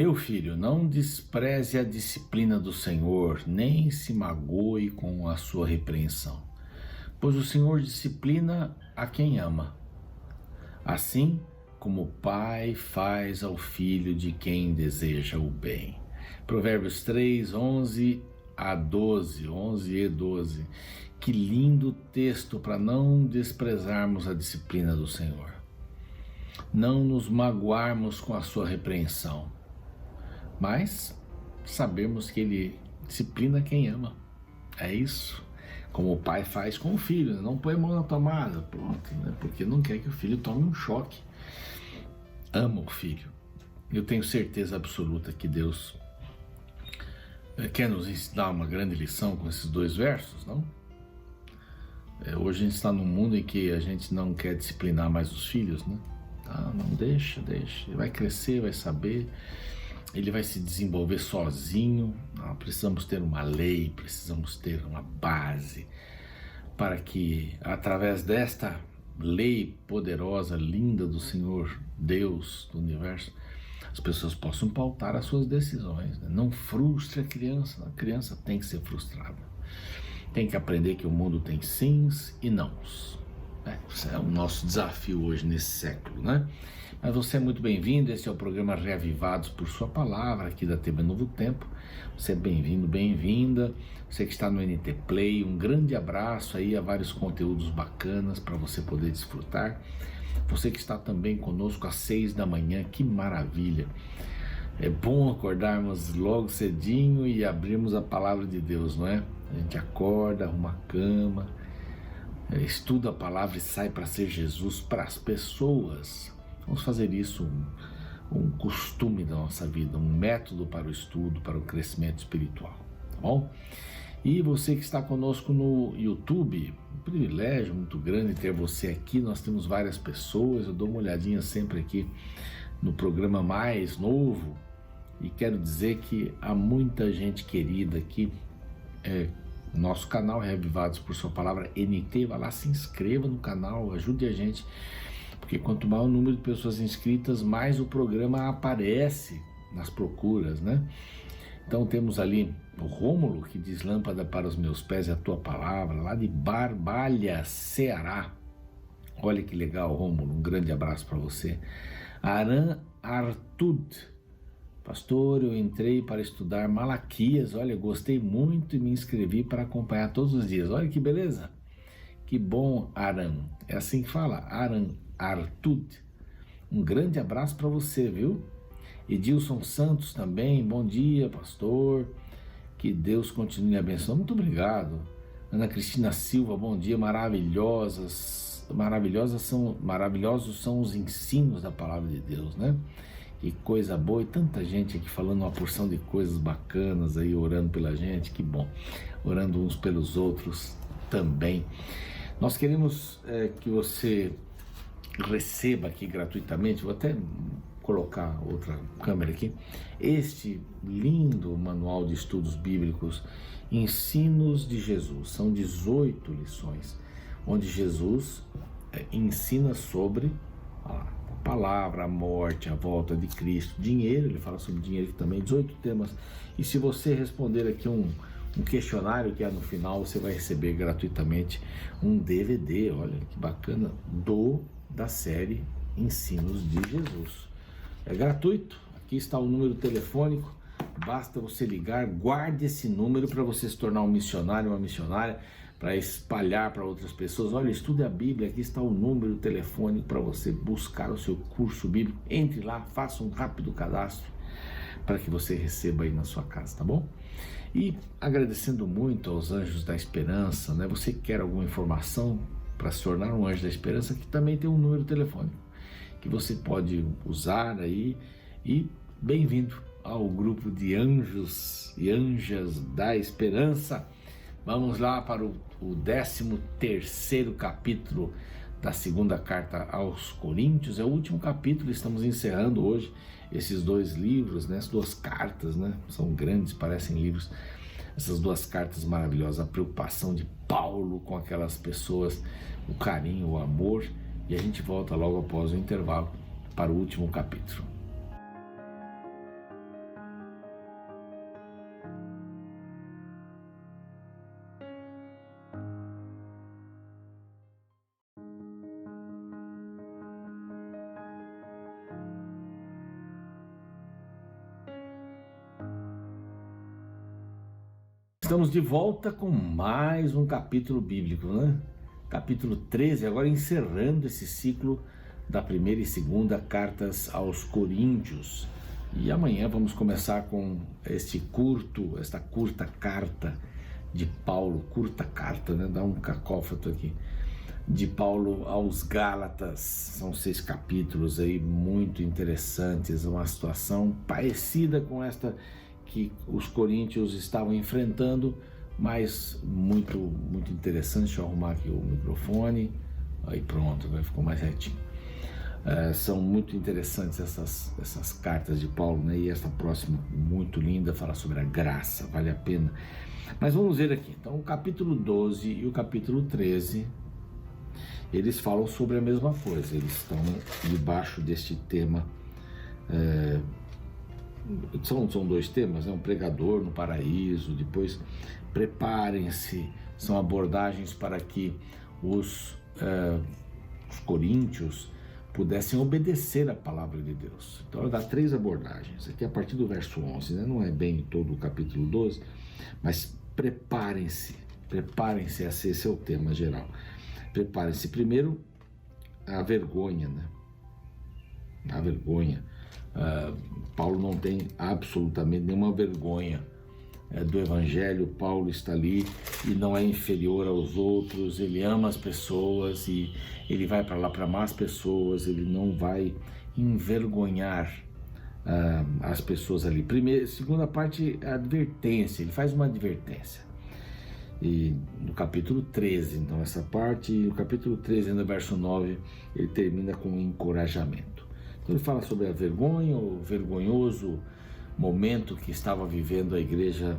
Meu filho, não despreze a disciplina do Senhor, nem se magoe com a sua repreensão, pois o Senhor disciplina a quem ama, assim como o pai faz ao filho de quem deseja o bem. Provérbios 3, 11 a 12, 11 e 12. Que lindo texto para não desprezarmos a disciplina do Senhor, não nos magoarmos com a sua repreensão, mas sabemos que Ele disciplina quem ama. É isso, como o pai faz com o filho, não põe a mão na tomada, pronto, né? Porque não quer que o filho tome um choque. Ama o filho. Eu tenho certeza absoluta que Deus quer nos ensinar uma grande lição com esses dois versos, não? Hoje a gente está num mundo em que a gente não quer disciplinar mais os filhos, né? Não, deixa, ele vai crescer, vai saber, ele vai se desenvolver sozinho. Não, precisamos ter uma lei, precisamos ter uma base para que através desta lei poderosa, linda do Senhor Deus do universo, as pessoas possam pautar as suas decisões, né? Não frustre a criança tem que ser frustrada, tem que aprender que o mundo tem sims e nãos. Esse é o nosso desafio hoje nesse século, né? Mas você é muito bem-vindo, esse é o programa Reavivados por Sua Palavra, aqui da TV Novo Tempo. Você é bem-vindo, bem-vinda. Você que está no NT Play, um grande abraço aí, a vários conteúdos bacanas para você poder desfrutar. Você que está também conosco às 6 da manhã, que maravilha! É bom acordarmos logo cedinho e abrirmos a Palavra de Deus, não é? A gente acorda, arruma a cama, estuda a palavra e sai para ser Jesus para as pessoas. Vamos fazer isso um costume da nossa vida, um método para o estudo, para o crescimento espiritual, tá bom? E você que está conosco no YouTube, um privilégio muito grande ter você aqui. Nós temos várias pessoas, eu dou uma olhadinha sempre aqui no programa mais novo e quero dizer que há muita gente querida aqui. Nosso canal Reavivados por Sua Palavra NT, vai lá, se inscreva no canal, ajude a gente, porque quanto maior o número de pessoas inscritas, mais o programa aparece nas procuras, né? Então temos ali o Rômulo, que diz: lâmpada para os meus pés é a tua palavra, lá de Barbalha, Ceará. Olha que legal, Rômulo, um grande abraço para você. Aran Artud: pastor, eu entrei para estudar Malaquias, olha, gostei muito e me inscrevi para acompanhar todos os dias. Olha que beleza, que bom, Aran, é assim que fala, Aran Artud. Um grande abraço para você, viu? Edilson Santos também, bom dia, pastor, que Deus continue abençoando. Muito obrigado. Ana Cristina Silva, bom dia, maravilhosos são os ensinos da palavra de Deus, né? Que coisa boa, e tanta gente aqui falando uma porção de coisas bacanas aí, orando pela gente, que bom, orando uns pelos outros também. Nós queremos que você receba aqui gratuitamente, vou até colocar outra câmera aqui, este lindo manual de estudos bíblicos, Ensinos de Jesus. São 18 lições, onde Jesus ensina sobre a palavra, a morte, a volta de Cristo, dinheiro, ele fala sobre dinheiro aqui também, 18 temas. E se você responder aqui um questionário que é no final, você vai receber gratuitamente um DVD, olha que bacana, da série Ensinos de Jesus. É gratuito, aqui está o número telefônico, basta você ligar, guarde esse número para você se tornar um missionário, uma missionária, para espalhar para outras pessoas. Olha, estude a Bíblia, aqui está o número telefônico para você buscar o seu curso bíblico. Entre lá, faça um rápido cadastro para que você receba aí na sua casa, tá bom? E agradecendo muito aos Anjos da Esperança, né? Você quer alguma informação para se tornar um Anjo da Esperança, que também tem um número telefônico que você pode usar aí. E bem-vindo ao grupo de anjos e anjas da esperança. Vamos lá para o 13º capítulo da segunda carta aos Coríntios. É o último capítulo, estamos encerrando hoje esses dois livros, né? Essas duas cartas, né? São grandes, parecem livros. Essas duas cartas maravilhosas, a preocupação de Paulo com aquelas pessoas, o carinho, o amor. E a gente volta logo após o intervalo para o último capítulo. Estamos de volta com mais um capítulo bíblico, né? Capítulo 13, agora encerrando esse ciclo da primeira e segunda cartas aos Coríntios. E amanhã vamos começar com esta curta carta de Paulo, curta carta, né? Dá um cacófato aqui, de Paulo aos Gálatas. São 6 capítulos aí muito interessantes, uma situação parecida com esta que os coríntios estavam enfrentando, mas muito interessante. Deixa eu arrumar aqui o microfone, aí pronto, agora ficou mais retinho. São muito interessantes essas cartas de Paulo, né? E esta próxima, muito linda, fala sobre a graça, vale a pena. Mas vamos ver aqui, então o capítulo 12 e o capítulo 13, eles falam sobre a mesma coisa, eles estão debaixo deste tema. São 2 temas, né? Um pregador no paraíso, depois preparem-se, são abordagens para que os coríntios pudessem obedecer a palavra de Deus. Então ela dá 3 abordagens, aqui a partir do verso 11, né? Não é bem todo o capítulo 12, mas preparem-se, esse é o tema geral. Preparem-se. Primeiro, a vergonha, né? A vergonha. Paulo não tem absolutamente nenhuma vergonha do Evangelho. Paulo está ali e não é inferior aos outros, ele ama as pessoas e ele vai para lá para amar as pessoas, ele não vai envergonhar as pessoas ali. Segunda parte, a advertência, ele faz uma advertência. E no capítulo 13, então essa parte, no capítulo 13, no verso 9, ele termina com um encorajamento. Então ele fala sobre a vergonha, o vergonhoso momento que estava vivendo a igreja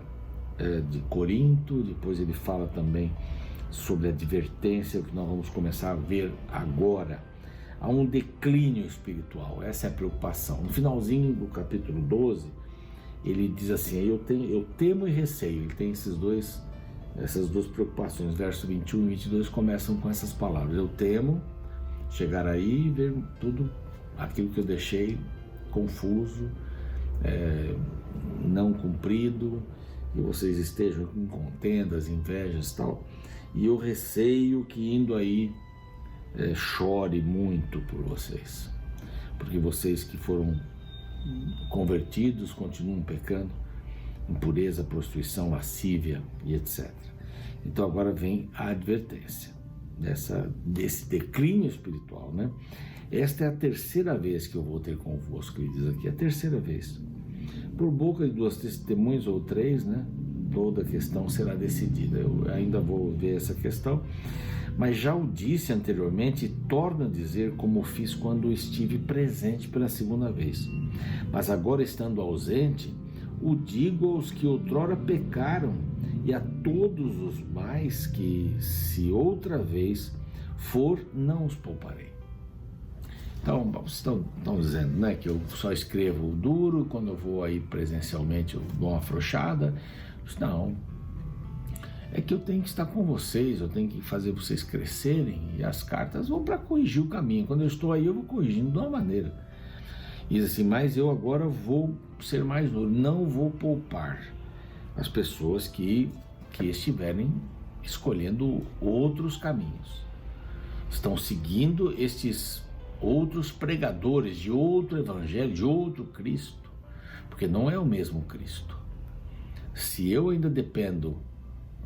de Corinto. Depois ele fala também sobre a advertência que nós vamos começar a ver agora. Há um declínio espiritual, essa é a preocupação. No finalzinho do capítulo 12, ele diz assim: eu temo e receio. Ele tem essas duas preocupações. Verso 21 e 22 começam com essas palavras: eu temo chegar aí e ver tudo aquilo que eu deixei confuso, não cumprido, que vocês estejam com contendas, invejas e tal, e eu receio que indo aí chore muito por vocês, porque vocês que foram convertidos continuam pecando, impureza, prostituição, lascívia e etc. Então agora vem a advertência desse declínio espiritual, né? Esta é a 3ª vez que eu vou ter convosco, ele diz aqui, a 3ª vez. Por boca de 2 testemunhas ou 3, né? Toda a questão será decidida. Eu ainda vou ver essa questão, mas já o disse anteriormente e torno a dizer como fiz quando estive presente pela 2ª vez. Mas agora, estando ausente, o digo aos que outrora pecaram e a todos os mais que, se outra vez for, não os pouparei. Então, vocês estão dizendo, né, que eu só escrevo duro, quando eu vou aí presencialmente eu dou uma afrouxada. Não, é que eu tenho que estar com vocês, eu tenho que fazer vocês crescerem, e as cartas vão para corrigir o caminho. Quando eu estou aí, eu vou corrigindo de uma maneira. Diz assim: mas eu agora vou ser mais duro, não vou poupar as pessoas que estiverem escolhendo outros caminhos, estão seguindo estes outros pregadores de outro evangelho, de outro Cristo, porque não é o mesmo Cristo. Se eu ainda dependo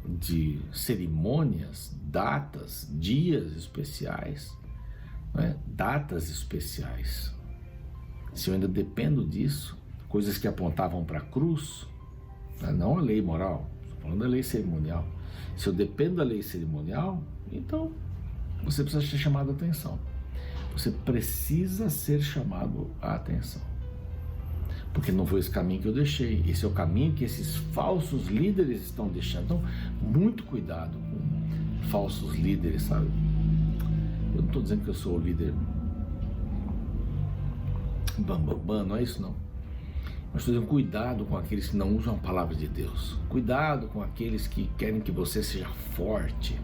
de cerimônias, datas, dias especiais, né? Datas especiais, se eu ainda dependo disso, coisas que apontavam para a cruz, não a lei moral, estou falando da lei cerimonial. Se eu dependo da lei cerimonial, então você precisa ser chamado a atenção. Você precisa ser chamado a atenção, porque não foi esse caminho que eu deixei. Esse é o caminho que esses falsos líderes estão deixando. Então, muito cuidado com falsos líderes, sabe? Eu não estou dizendo que eu sou o líder bambambam, não é isso não. Mas estou dizendo, cuidado com aqueles que não usam a palavra de Deus. Cuidado com aqueles que querem que você seja forte.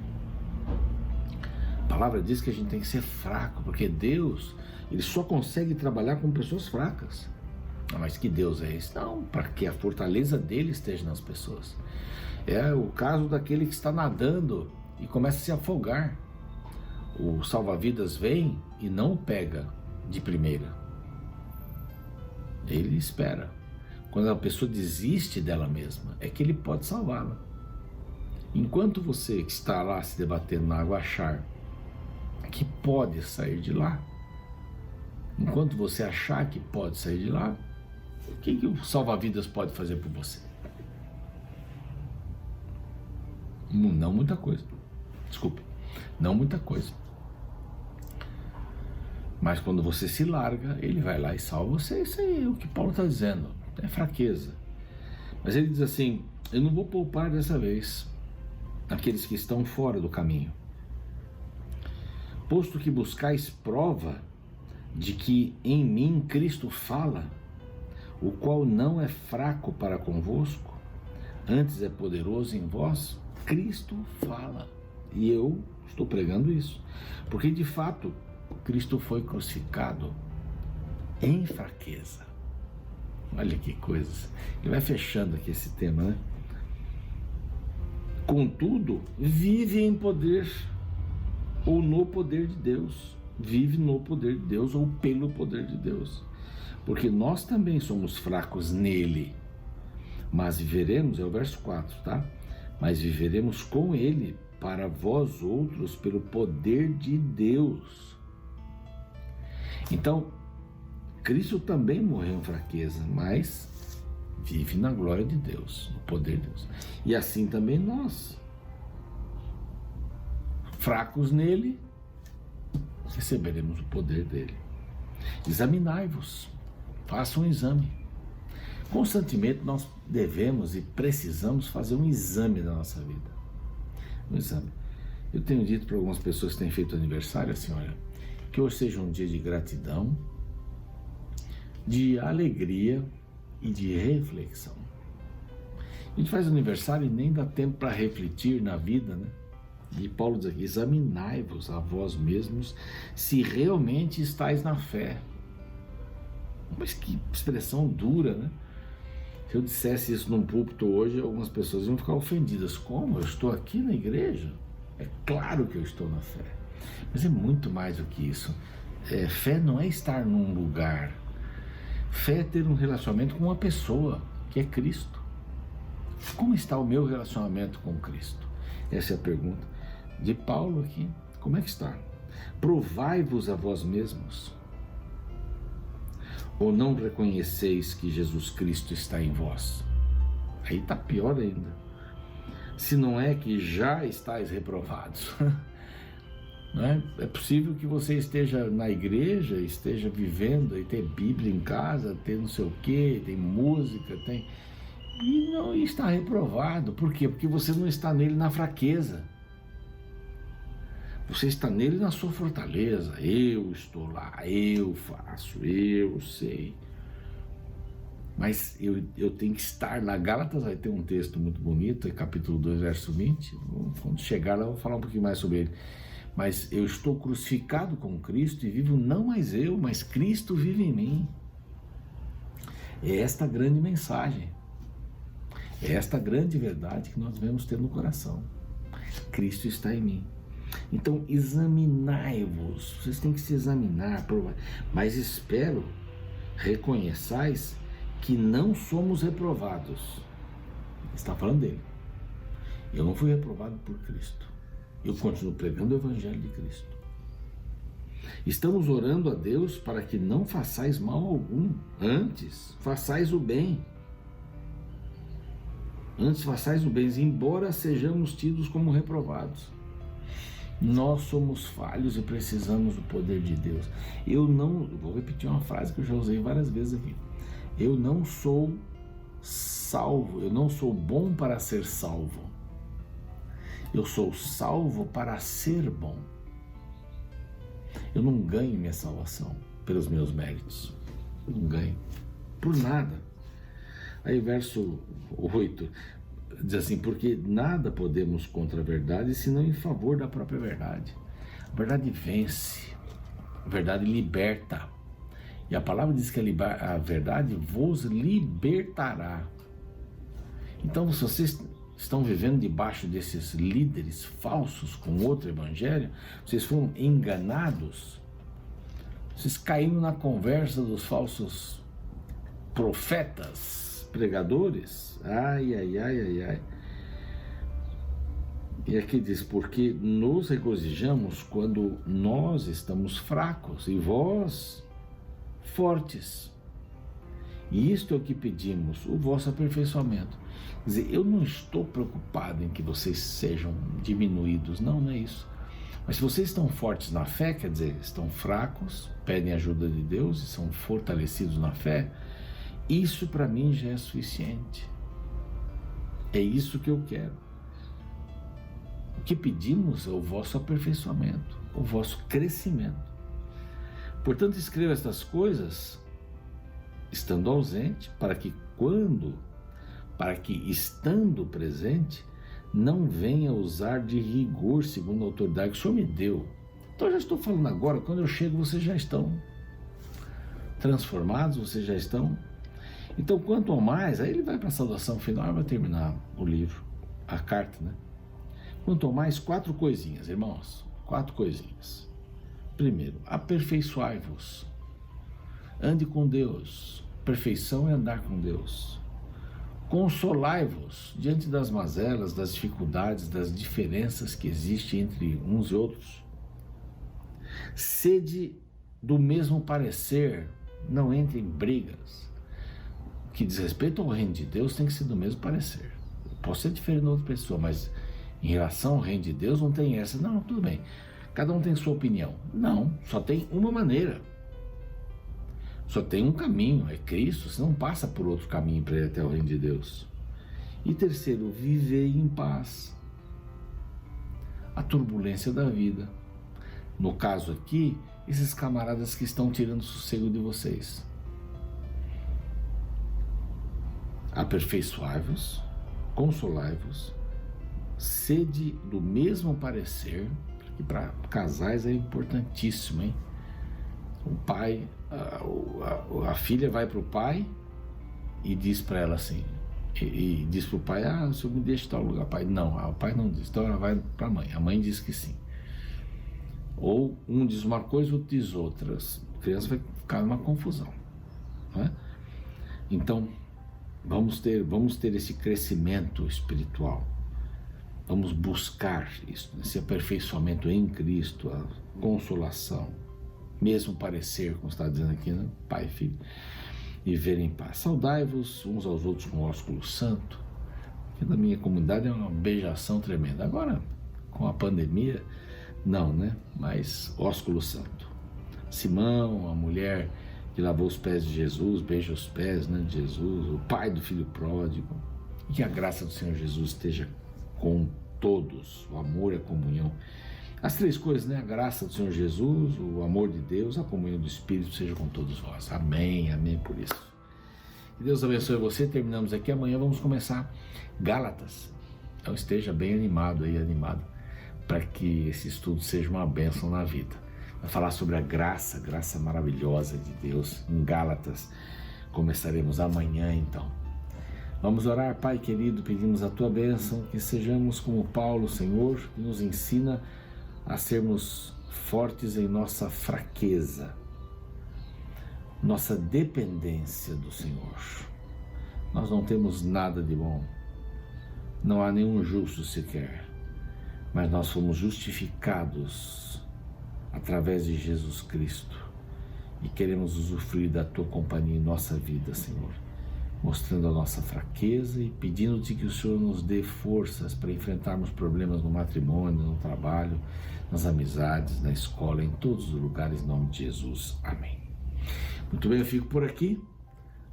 A palavra diz que a gente tem que ser fraco, porque Deus, ele só consegue trabalhar com pessoas fracas. Mas que Deus é esse? Não, para que a fortaleza dele esteja nas pessoas. É o caso daquele que está nadando e começa a se afogar. O salva-vidas vem e não o pega de primeira. Ele espera. Quando a pessoa desiste dela mesma, é que ele pode salvá-la. Enquanto você que está lá se debatendo na água achar que pode sair de lá, enquanto você achar que pode sair de lá, o que o salva-vidas pode fazer por você? Não muita coisa. Desculpe, não muita coisa. Mas quando você se larga, ele vai lá e salva você. Isso aí é o que Paulo está dizendo. É fraqueza. Mas ele diz assim: eu não vou poupar dessa vez aqueles que estão fora do caminho. Posto que buscais prova de que em mim Cristo fala, o qual não é fraco para convosco, antes é poderoso em vós, Cristo fala. E eu estou pregando isso. Porque de fato, Cristo foi crucificado em fraqueza. Olha que coisas. Ele vai fechando aqui esse tema, né? Contudo, vive em poder, ou no poder de Deus. Vive no poder de Deus, ou pelo poder de Deus. Porque nós também somos fracos nele. Mas viveremos, é o verso 4, tá? Mas viveremos com ele para vós outros pelo poder de Deus. Então, Cristo também morreu em fraqueza, mas vive na glória de Deus, no poder de Deus. E assim também nós, fracos nele, receberemos o poder dele. Examinai-vos, façam um exame. Constantemente nós devemos e precisamos fazer um exame da nossa vida. Um exame. Eu tenho dito para algumas pessoas que têm feito aniversário assim, olha, que hoje seja um dia de gratidão, de alegria e de reflexão. A gente faz aniversário e nem dá tempo para refletir na vida, né? E Paulo diz aqui: examinai-vos a vós mesmos se realmente estáis na fé. Mas que expressão dura, né? Se eu dissesse isso num púlpito hoje, algumas pessoas iam ficar ofendidas. Como? Eu estou aqui na igreja? É claro que eu estou na fé. Mas é muito mais do que isso. Fé não é estar num lugar. Fé é ter um relacionamento com uma pessoa, que é Cristo. Como está o meu relacionamento com Cristo? Essa é a pergunta de Paulo aqui. Como é que está? Provai-vos a vós mesmos. Ou não reconheceis que Jesus Cristo está em vós? Aí está pior ainda. Se não é que já estáis reprovados. Não é? É possível que você esteja na igreja, esteja vivendo e ter Bíblia em casa, ter não sei o que, tem música, e não está reprovado. Por quê? Porque você não está nele na fraqueza. Você está nele na sua fortaleza. Eu estou lá, eu faço, eu sei. Mas eu tenho que estar lá. Gálatas vai ter um texto muito bonito, é capítulo 2, verso 20. Quando chegar lá eu vou falar um pouquinho mais sobre ele. Mas eu estou crucificado com Cristo e vivo não mais eu, mas Cristo vive em mim. É esta grande mensagem. É esta grande verdade que nós devemos ter no coração. Cristo está em mim. Então examinai-vos. Vocês têm que se examinar, provar. Mas espero reconheçais que não somos reprovados. Está falando dele. Eu não fui reprovado por Cristo. Eu continuo pregando o Evangelho de Cristo. Estamos orando a Deus para que não façais mal algum. Antes, façais o bem. Antes, façais o bem, embora sejamos tidos como reprovados. Nós somos falhos e precisamos do poder de Deus. Vou repetir uma frase que eu já usei várias vezes aqui. Eu não sou salvo, eu não sou bom para ser salvo. Eu sou salvo para ser bom. Eu não ganho minha salvação pelos meus méritos. Eu não ganho. Por nada. Aí verso 8 diz assim: porque nada podemos contra a verdade, senão em favor da própria verdade. A verdade vence. A verdade liberta. E a palavra diz que a verdade vos libertará. Então, se estão vivendo debaixo desses líderes falsos com outro evangelho, vocês foram enganados, vocês caíram na conversa dos falsos profetas, pregadores. Ai, ai, ai, ai, ai. E aqui diz, porque nos regozijamos quando nós estamos fracos e vós fortes. E isto é o que pedimos, o vosso aperfeiçoamento. Quer dizer, eu não estou preocupado em que vocês sejam diminuídos, não é isso. Mas se vocês estão fortes na fé, quer dizer, estão fracos, pedem ajuda de Deus e são fortalecidos na fé, isso para mim já é suficiente. É isso que eu quero. O que pedimos é o vosso aperfeiçoamento, o vosso crescimento. Portanto, escreva estas coisas estando ausente, para que estando presente, não venha usar de rigor segundo a autoridade que o Senhor me deu. Então eu já estou falando agora, quando eu chego vocês já estão transformados, vocês já estão. Então quanto ao mais, aí ele vai para a saudação final e vai terminar o livro, a carta, né? Quanto ao mais, 4 coisinhas, irmãos, 4 coisinhas. Primeiro, aperfeiçoai-vos, ande com Deus, perfeição é andar com Deus. Consolai-vos diante das mazelas, das dificuldades, das diferenças que existem entre uns e outros. Sede do mesmo parecer, não entre em brigas. O que diz respeito ao reino de Deus tem que ser do mesmo parecer. Posso ser diferente da outra pessoa, mas em relação ao reino de Deus não tem essa. Não, tudo bem, cada um tem sua opinião. Não, só tem uma maneira. Só tem um caminho, é Cristo. Você não passa por outro caminho para ir até o reino de Deus. E terceiro, viver em paz. A turbulência da vida. No caso aqui, esses camaradas que estão tirando o sossego de vocês. Aperfeiçoai-vos, consolai-vos, sede do mesmo parecer, que para casais é importantíssimo, hein? O pai, a filha vai para o pai e diz para ela assim, e diz para o pai, o senhor me deixa em tal lugar. Pai, não, o pai não diz, então ela vai para a mãe diz que sim. Ou um diz uma coisa, outro diz outras. A criança vai ficar numa confusão, não é? Então, vamos ter esse crescimento espiritual. Vamos buscar isso, esse aperfeiçoamento em Cristo, a consolação, mesmo parecer, como está dizendo aqui, né? Pai e Filho, e viver em paz. Saudai-vos uns aos outros com o ósculo santo, que na minha comunidade é uma beijação tremenda. Agora, com a pandemia, não, né? Mas ósculo santo. Simão, a mulher que lavou os pés de Jesus, beija os pés, né, de Jesus, o pai do filho pródigo. E que a graça do Senhor Jesus esteja com todos, o amor e a comunhão. As 3 coisas, né? A graça do Senhor Jesus, o amor de Deus, a comunhão do Espírito seja com todos vós. Amém, amém por isso. Que Deus abençoe você. Terminamos aqui. Amanhã vamos começar Gálatas. Então esteja bem animado para que esse estudo seja uma bênção na vida. Vai falar sobre a graça maravilhosa de Deus em Gálatas. Começaremos amanhã então. Vamos orar. Pai querido, pedimos a tua bênção, que sejamos como Paulo, Senhor, que nos ensina a sermos fortes em nossa fraqueza, nossa dependência do Senhor. Nós não temos nada de bom, não há nenhum justo sequer, mas nós fomos justificados através de Jesus Cristo e queremos usufruir da tua companhia em nossa vida, Senhor, mostrando a nossa fraqueza e pedindo-te que o Senhor nos dê forças para enfrentarmos problemas no matrimônio, no trabalho, nas amizades, na escola, em todos os lugares, em nome de Jesus. Amém. Muito bem, eu fico por aqui.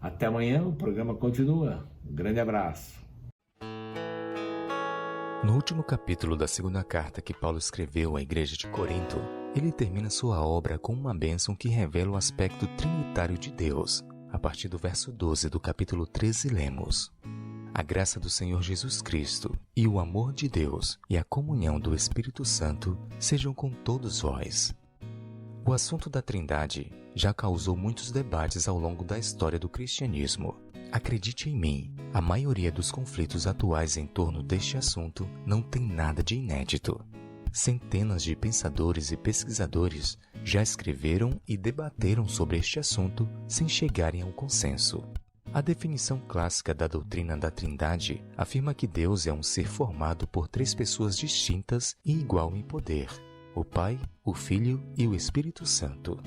Até amanhã, o programa continua. Um grande abraço. No último capítulo da 2ª carta que Paulo escreveu à igreja de Corinto, ele termina sua obra com uma bênção que revela o aspecto trinitário de Deus. A partir do verso 12 do capítulo 13, lemos: A graça do Senhor Jesus Cristo e o amor de Deus e a comunhão do Espírito Santo sejam com todos vós. O assunto da Trindade já causou muitos debates ao longo da história do cristianismo. Acredite em mim, a maioria dos conflitos atuais em torno deste assunto não tem nada de inédito. Centenas de pensadores e pesquisadores já escreveram e debateram sobre este assunto sem chegarem a um consenso. A definição clássica da doutrina da Trindade afirma que Deus é um ser formado por 3 pessoas distintas e igual em poder: o Pai, o Filho e o Espírito Santo.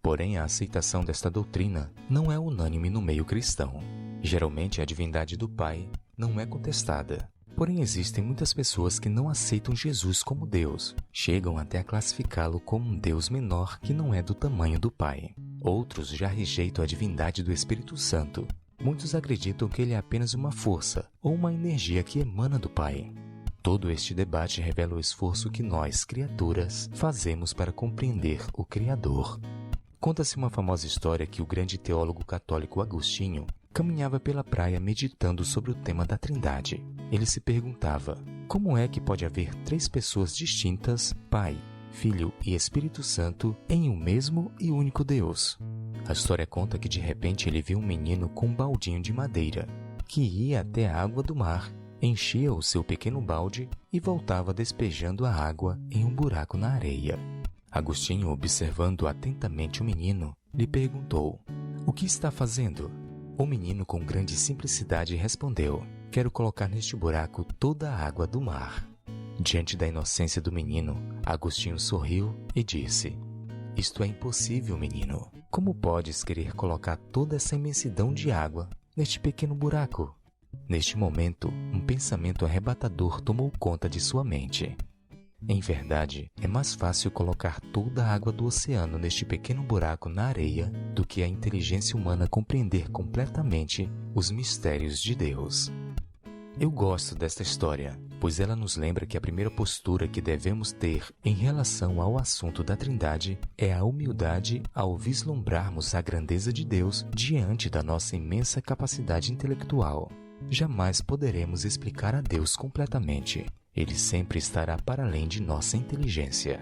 Porém, a aceitação desta doutrina não é unânime no meio cristão. Geralmente, a divindade do Pai não é contestada. Porém, existem muitas pessoas que não aceitam Jesus como Deus, chegam até a classificá-lo como um Deus menor que não é do tamanho do Pai. Outros já rejeitam a divindade do Espírito Santo. Muitos acreditam que ele é apenas uma força ou uma energia que emana do Pai. Todo este debate revela o esforço que nós, criaturas, fazemos para compreender o Criador. Conta-se uma famosa história que o grande teólogo católico Agostinho caminhava pela praia meditando sobre o tema da Trindade. Ele se perguntava: como é que pode haver 3 pessoas distintas, Pai, Filho e Espírito Santo, em um mesmo e único Deus? A história conta que de repente ele viu um menino com um baldinho de madeira, que ia até a água do mar, enchia o seu pequeno balde e voltava despejando a água em um buraco na areia. Agostinho, observando atentamente o menino, lhe perguntou: o que está fazendo? O menino, com grande simplicidade, respondeu: quero colocar neste buraco toda a água do mar. Diante da inocência do menino, Agostinho sorriu e disse: isto é impossível, menino. Como podes querer colocar toda essa imensidão de água neste pequeno buraco? Neste momento, um pensamento arrebatador tomou conta de sua mente. Em verdade, é mais fácil colocar toda a água do oceano neste pequeno buraco na areia do que a inteligência humana compreender completamente os mistérios de Deus. Eu gosto desta história, pois ela nos lembra que a primeira postura que devemos ter em relação ao assunto da Trindade é a humildade ao vislumbrarmos a grandeza de Deus diante da nossa imensa capacidade intelectual. Jamais poderemos explicar a Deus completamente. Ele sempre estará para além de nossa inteligência.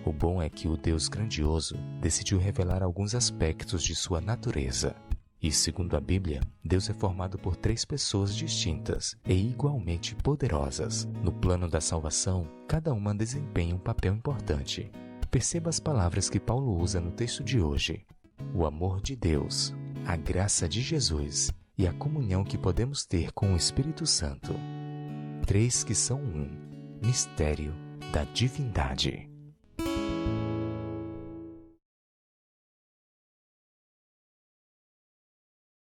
O bom é que o Deus grandioso decidiu revelar alguns aspectos de sua natureza. E, segundo a Bíblia, Deus é formado por 3 pessoas distintas e igualmente poderosas. No plano da salvação, cada uma desempenha um papel importante. Perceba as palavras que Paulo usa no texto de hoje: o amor de Deus, a graça de Jesus e a comunhão que podemos ter com o Espírito Santo. 3 que são um, mistério da divindade.